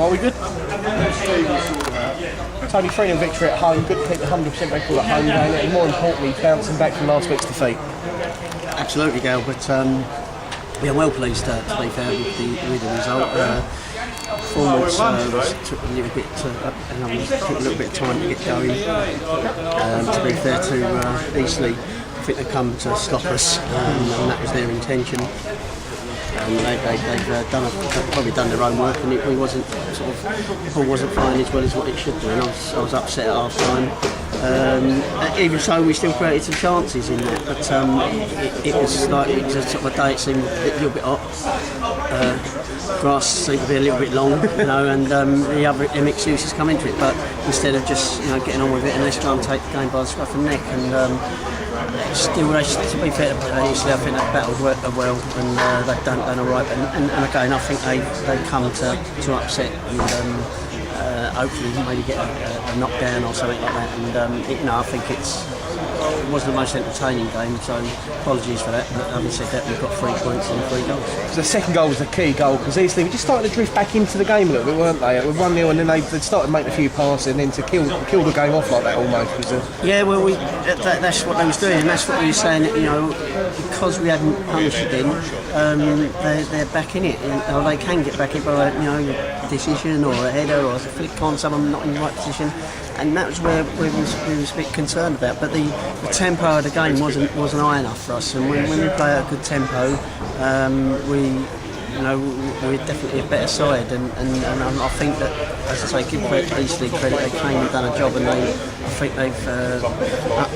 Are we good? Tony, 3-0 victory at home, good to keep the 100% record at home game, and more importantly, bouncing back from last week's defeat. Absolutely, Gail, but I'm well pleased to be fair with the result. Performance took a little bit of time to get going. To be fair to Eastleigh, I think they've come to stop us, and that was their intention. They've probably done their own work, and the ball wasn't flying as well as what it should do, and I was upset at half time. Even so, we still created some chances in that, but it was a sort of a day. It seemed a little bit hot. Grass seemed to be a little bit long, and the excuses come into it. But instead of just getting on with it, and let's try and take the game by the scruff of the neck, and still, to be fair to Eastleigh, I think they've battled well, and they've done all right. And again, I think they come to upset and hopefully maybe get a knockdown or something like that. And I think it wasn't the most entertaining game, so apologies for that. But having said that, we've got 3 points and 3 goals. So the second goal was the key goal, because Eastleigh were just starting to drift back into the game a little bit, weren't they? With 1-0, and then they started making a few passes, and then to kill the game off like that almost was Yeah, well, that's what they was doing, and that's what we were saying. Because we hadn't punished again, they're back in it, or they can get back in by a decision or a header or a flick on someone not in the right position. And that was where we was a bit concerned about. But the tempo of the game wasn't high enough for us. And when we play at a good tempo, we're definitely a better side. And I think that, as I say, give Eastleigh credit, they came and done a job, and I think they've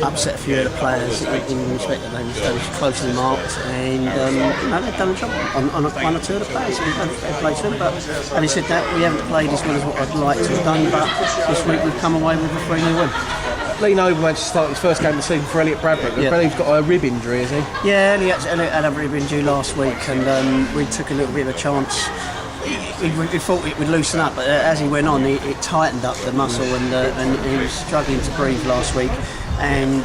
upset a few of the players in respect that they was closely marked, and they've done a job on one or two of the players. They've played to them, but having said that, we haven't played as well as what I'd like to have done, but this week we've come away with a 3-0 win. Lee Noble managed to start his first game of the season for Elliot Bradbrook. I believe he's got a rib injury, has he? Yeah, Elliot had a rib injury last week, and we took a little bit of a chance. We thought it would loosen up, but as he went on, it tightened up the muscle, and he was struggling to breathe last week. And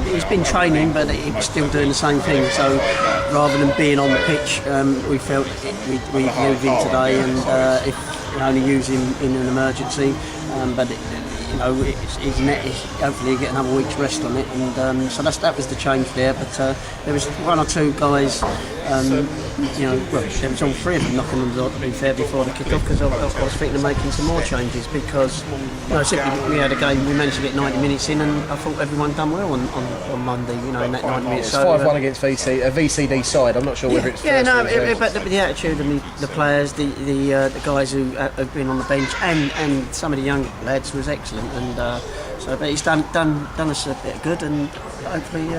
he's been training, but he was still doing the same thing. So rather than being on the pitch, we felt we'd move in today, and if only use him in an emergency. But his net is hopefully get another week's rest on it, and so that was the change there. But there was 1 or 2 guys. There was all 3 of them knocking on the door, to be fair, before the kick-off, because I was thinking of making some more changes, because simply we had a game, we managed to get 90 minutes in, and I thought everyone done well on Monday, in that 90 minutes. It's 5-1 against VCD side. I'm not sure whether it's but the attitude and the players, the guys who have been on the bench, and some of the young lads was excellent, and but he's done us a bit of good, and hopefully,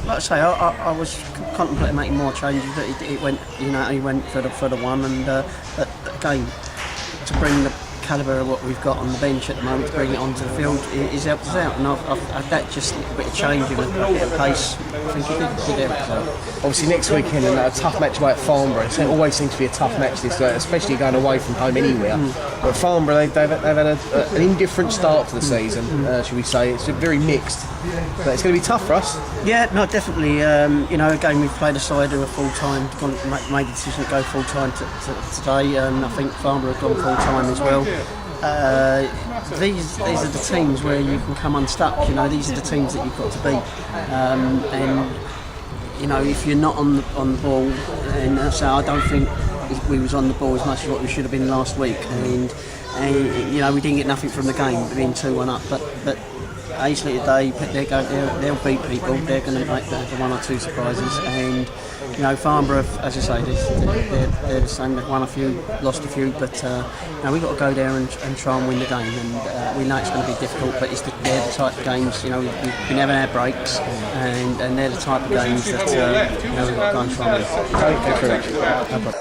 like I say, I was contemplating making more changes, but he went for the one, and but again, to bring the calibre of what we've got on the bench at the moment, to bring it onto the field, is helped us out, and that just a little bit of change and a bit of pace, I think it did help us out. Obviously next weekend, and a tough match away at Farnborough. It always seems to be a tough match this way, especially going away from home anywhere. But Farnborough, they've had an indifferent start to the season, should we say. It's very mixed, but it's going to be tough for us. Yeah, no, definitely. Again, we've played a side who are full-time, made the decision to go full-time today, and I think Farnborough have gone full-time as well. These are the teams where you can come unstuck. These are the teams that you've got to beat, and if you're not on the ball, and so I don't think we was on the ball as much as what we should have been last week, and we didn't get nothing from the game, being 2-1 up, but Eastleigh today, they'll beat people. They're going to make the 1 or 2 surprises, and Farnborough, as I say, they're the same. They've won a few, lost a few, but we've got to go there and try and win the game. And we know it's going to be difficult, but they're the type of games. We've been having our breaks, and they're the type of games that we've got to go and try and win. Thank you very much. No problem.